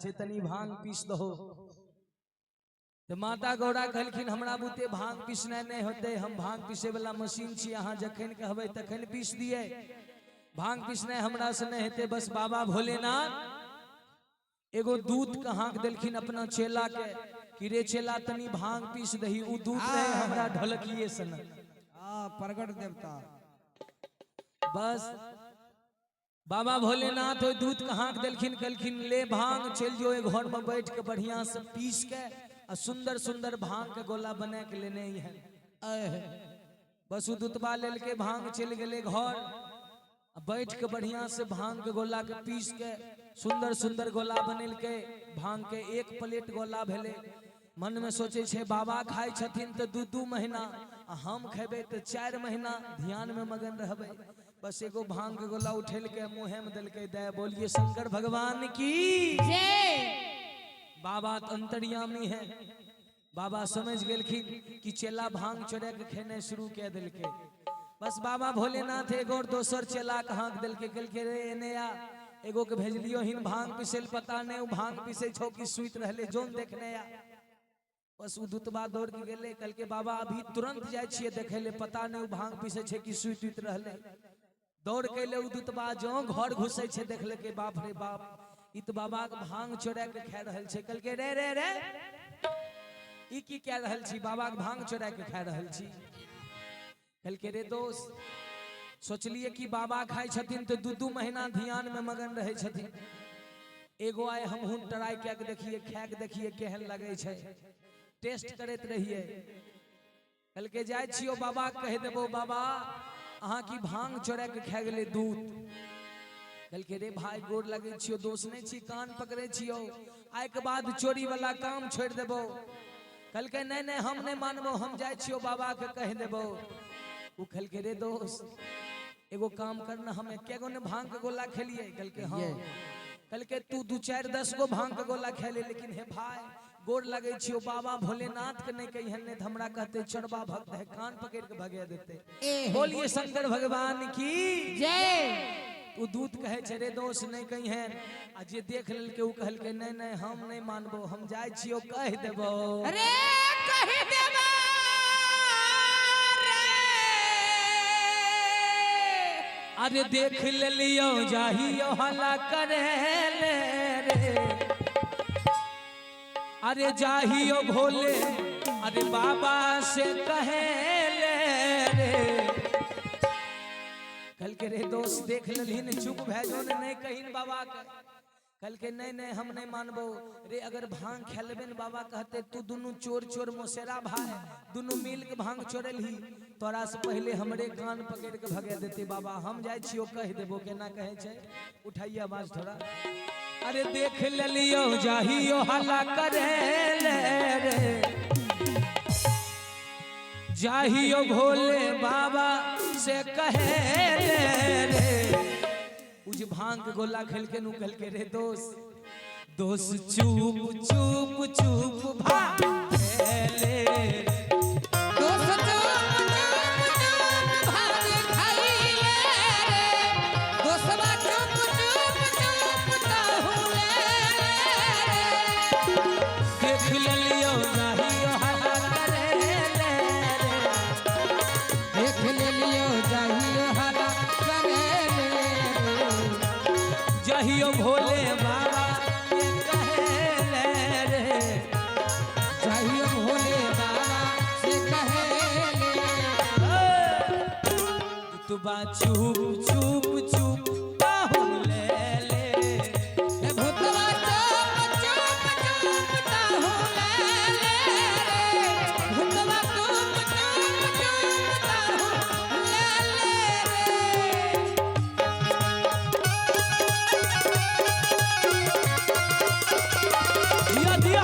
छे तनी भांग पीस दहो। तो माता गौरा कहलखिन हमरा बुते भांग पीसना नहीं होते, हम भांग पीसे वाला मशीन छी, अहाँ जखन कहबै तखन पीस दिए, भांग पीसना हमरा से नहीं होते। बस बाबा भोलेनाथ एगो दूत के हाँक देलखिन अपना चेला के कि रे चेला तनी भांग पीस दही। उ दूत रहे हमरा ढोलकिए सन, प्रगट देवता। बस बाबा भोलेनाथ ओइ दूत के हाँक देलखिन, कहलखिन ले भांग चल जो घर में बैठ के बढ़िया से पीस के आ सुंदर सुंदर भांग के गोला बना के लेने है। बस उ दूतबा लेल के भांग चल गए घर, बैठ के बढ़िया से भांग के गोला के पीस के सुंदर सुंदर गोला बनेल के भांग के 1 प्लेट गोला भेले। मन में सोचे छे बाबा खाए छथिन तो 2-2 महीना, हम खेबे तो 4 महीना ध्यान में मगन रहबे। बस एगो भांग के गोला उठेल के मुँहे में दिल के दे। बोलिए शंकर भगवान की जय। बाबा तो अंतर्यामी है। बाबा समझ गेलखिन कि चेला भांग चोरे के खेने शुरू के दिल के। बस बाबा भोलेनाथ एगो और दोसर चेला के हाँक दिल के, कल के रे एने आ एगो के भेजलियो हिन भांग पिसेल, पता नहीं उ भांग पिसे छो कि सुइत रहले जोन देखने आ। बस उ दूतबा दौड़ के गेले, कल के बाबा अभी तुरंत जाय छिए देखे ले, पता नहीं उ भांग पिसे छे कि सुइत रहले। दौड़ के ले उ दूतबा जो घर घुसे छे देखले के बाप रे बाप, इ तो बाबा के भांग चोरा के खा रहल छे। कल के रे रे रे इ की कह रहल छी, बाबा के भांग चोरा के खा रहल छी। कल के रे दोस्त सोचलिए कि बाबा खाए छथिन तो 2-2 महीना ध्यान में मगन रहे छथिन। एगो आए हम हुन ट्राई क्या के देखिए, खा के देखिए केहन लगे छे, टेस्ट करते रहिए। कल के जाय छियो बाबा कह देबो बाबा अहाँ की भांग चोरा के खा गेले दूत। कल के रे भाई गोर लगे छियो, दोस्त नहीं छी, कान पकड़े छियो, आय के बाद चोरी वाला काम छोड़ देबो। कल के नहीं नहीं हम नहीं मानबो, हम जाय छियो बाबा के कह देबो। उ कल के रे दोस्त एगो काम करना, हम एकेगो ने भांग के गोला खेलिए। कल के हाँ, कल के तू 2-4-10 गो भांग के गोला खेले, लेकिन हे भाई गोर लगे छियो बाबा भोलेनाथ के नहीं कही ने तो हमरा कहते चोरबा भक्त है, कान पकड़ के भगे देते। बोलिए शंकर भगवान की जय। उ दूत कहे छे रे दोस्त नहीं कही है, आ जे देख लेल के उ कहल के नहीं नहीं हम नहीं मानबो, हम जाय छियो कह देबो। अरे कह देबो रे, अरे देख लियो जाहियो हला करे ले रे, अरे जाहियो भोले अरे बाबा से कहे ले रे। कल के रे दोस्त देख ललिन चुप भेजो ने नहीं कहिन बाबा के। कल के नहीं नहीं हम नहीं मानबो रे, अगर भांग खेलबे न बाबा कहते तू दोनों चोर चोर मोसेरा भाई दोनों मिल के भांग चोरल ही, तोरा से पहले हमरे कान पकड़ के भगे देते। बाबा हम जाय छियो कह देबो, केना कहे छे, उठाइए आवाज थोड़ा। अरे देख लियो जाहियो हला करे ले रे, जाहियो भोले बाबा से कहे ले रे। उज भांग के गोला खेल के नु कल के रे दोस्त चुप चुप चुप भांग खेले रे, दोस्त चुप चुप भांग खाइले रे, दोस्तबा चुप चुप चुप ताहुले रे। देख लियो जाहियो हला करे ले रे, देख लियो जाहियो हला करे ले, जाहियो भोले बाबा के कहे ले रे, जाहियो भोले बाबा से कहे ले। तू बा चुप चुप चुप ताहुले ले, ए भूतवा चुप चुप चुप ताहुले रे, भूतवा चुप चुप चुप ताहुले रे। दिया दिया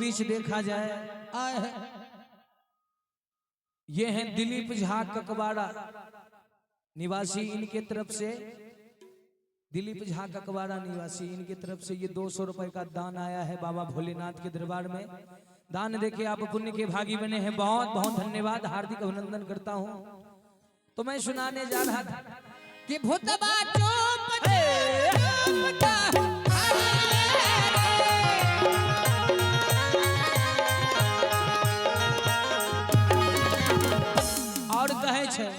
बीच देखा जाए आए है। ये हैं दिलीप झा ककवाड़ा निवासी, इनके तरफ से दिलीप झा ककवाड़ा निवासी, इनके तरफ से ये 200 रुपए का दान आया है बाबा भोलेनाथ के दरबार में। दान देके आप पुण्य के भागी बने हैं, बहुत बहुत धन्यवाद, हार्दिक अभिनंदन करता हूं। तो मैं सुनाने जा रहा था कि भूतबा चुप चुपता और कहे छे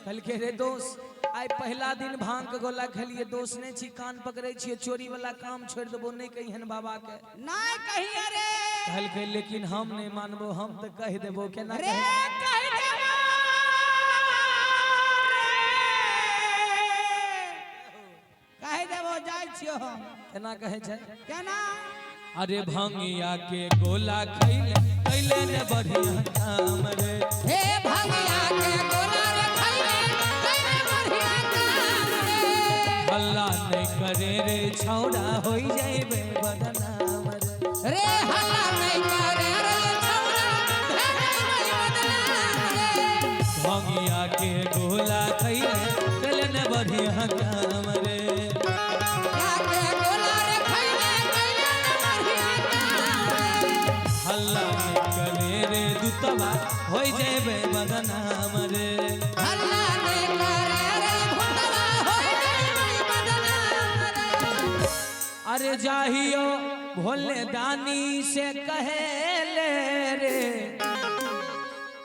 कल के रे दोस्त आई पहला दिन भांग के गोला खेलिए, दोस्त ने छी कान पकड़े छिए, चोरी वाला काम छोड़ देबो नहीं कहिहन बाबा के, नहीं कही अरे कहल के लेकिन हम नहीं मानबो, हम तो कह देबो केना अरे कहे कहे देबो जाय छियो हम केना कहे छे केना अरे भांगिया के गोला खैले कैले ने बढ़िया काम रे, हे भंगिया के गोला रे खइले कैले बढ़िया काम रे हल्ला नहीं करे रे छौड़ा होई जाइबे बदनाम रे, रे हल्ला नहीं करे रे छौड़ा भेले बदनाम रे भांगिया के गोला खैले कैले ने बढ़िया काम रे, या के गोला रे खइले कैले बढ़िया काम रे हल्ला नहीं करे रे दुतवा होई जाइबे बदनाम रे, हल्ला नहीं करे रे भूतबा होई जाई बदनाम रे अरे जाहियो भोले दानी से कहेले रे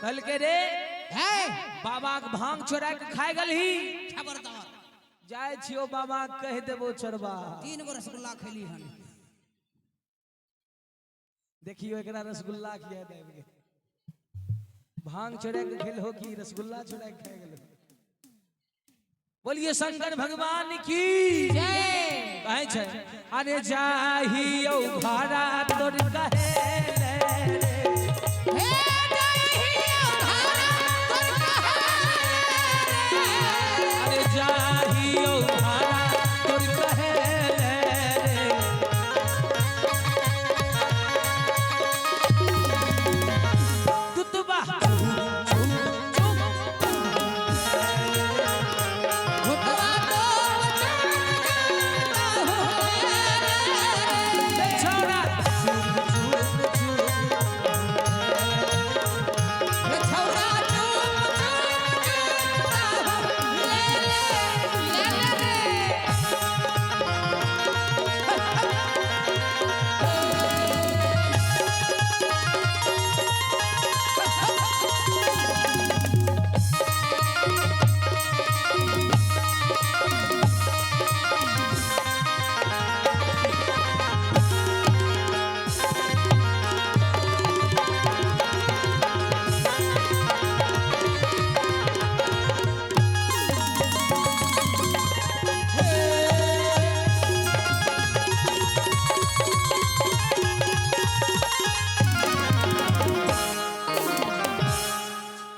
कल के रे हे बाबा के भांग चोरा के खाए गलही, खबरदार जाय छियो बाबा कह देबो चरबा, 3 गो रसगुल्ला खैली हन देखियो एकरा रसगुल्ला किया देबे, भांग चोरा के खेल हो कि रसगुल्ला चोरा के खाए गेल, बोलिए शंकर भगवान की जय कहे छे अरे जाहियो भाड़ा तोर कहेले रे, हे जहियो भाड़ा तोर कहे अरे जाहियो भाड़ा तोर कहेले रे, तुतबा भूतबा तो छौड़ा रे छौड़ा चुप ले रे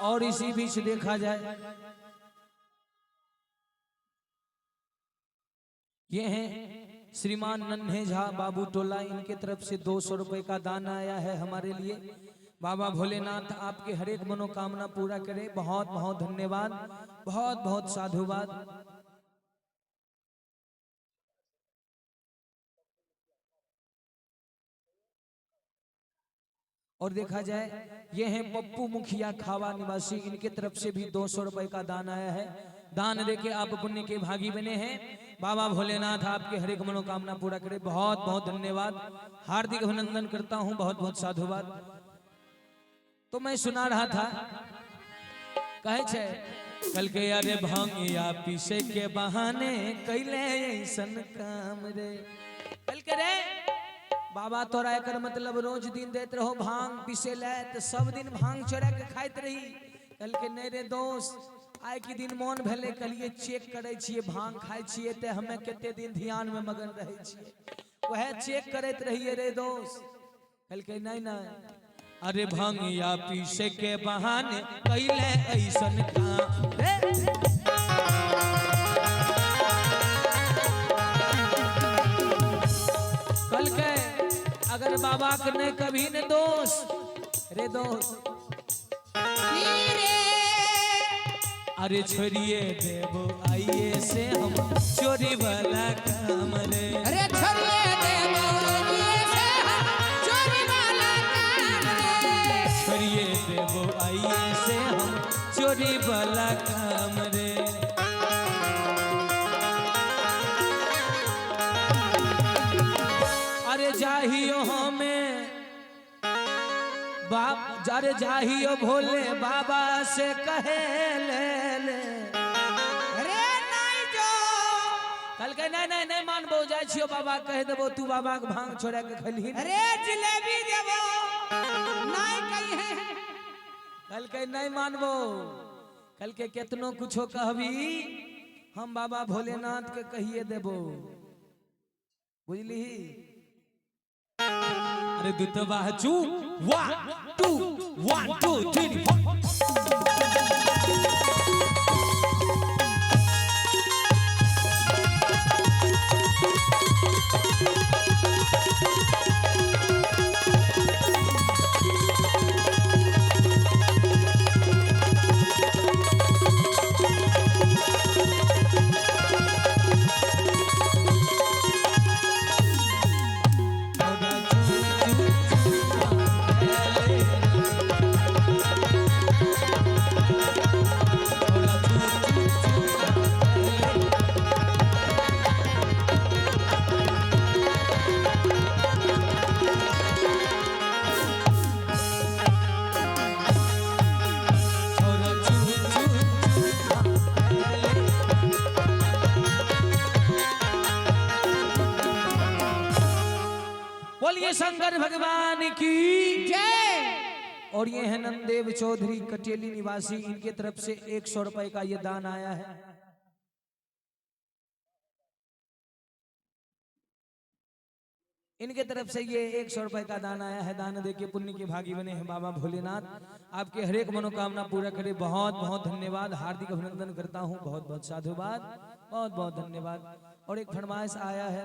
और इसी बीच देखा जाए ये हैं श्रीमान नन्हे झा बाबू टोला, इनके तरफ से 200 रुपए का दान आया है हमारे लिए। बाबा भोलेनाथ आपके हर एक मनोकामना पूरा करे, बहुत बहुत धन्यवाद, बहुत बहुत साधुवाद। और देखा जाए ये हैं पप्पू मुखिया खावा निवासी, इनके तरफ से भी 200 रुपए का दान आया है। दान देके आप पुण्य के भागी बने हैं। बाबा भोलेनाथ आपके हर एक मनोकामना पूरा करे, बहुत बहुत धन्यवाद, हार्दिक अभिनंदन करता हूं, बहुत बहुत साधुवाद। तो मैं सुना रहा था, कहे छे कल के अरे भांगिया पीसे के बहाने कैले ऐसन काम रे, कल के रे बाबा तोरा एकर मतलब रोज दिन देत रहो भांग पीसे ले, तो सब दिन भांग चोरा के खाइत रही। कल के नहीं रे दोस्त, आइ के दिन मन भेले कलिए चेक करे छिए भांग खाइ छिए, ते हमें केते दिन ध्यान में मगन रहे छिए, वह चेक करत रहिए रे दोस्त। कल के नहीं नहीं अरे भांगिया पीसे के बहाने कैले ऐसन काम रे, कल के अगर बाबा बाबा के ने कभी न दोष रे दोष अरे छोड़िए देवो आइए से हम चोरी वाला काम रे अरे छोड़िए देवो आइए से हम चोरी वाला काम रे छोड़िए देवो आइए से हम चोरी वाला काम रे अरे जाहियो हमें बाप अरे जाहियो भोले बाबा से कहे ले अरे नहीं जो कल के नहीं मानबो जाय छियो बाबा कह देबो तू बाबा के भांग छोड़ा के खली अरे जिलेबी देबो नहीं कही है कल के नहीं मानबो कल के केतनो कुछो कहबी हम बाबा भोलेनाथ के कहिए देबो बुझली अरे दुतबा चू 1 2 1 2 3 बोलिए शंकर भगवान की जय। और ये है नंदेव चौधरी कटेली निवासी, इनके तरफ से 100 रुपए का ये दान आया है। इनके तरफ से ये 100 रुपए का दान आया है। दान देके पुण्य के भागी बने हैं बाबा भोलेनाथ। आपके हर एक मनोकामना पूरा करे। बहुत बहुत धन्यवाद, हार्दिक अभिनंदन करता हूँ। बहुत बहुत साधुवाद, बहुत बहुत धन्यवाद। और एक फरमाइश आया है।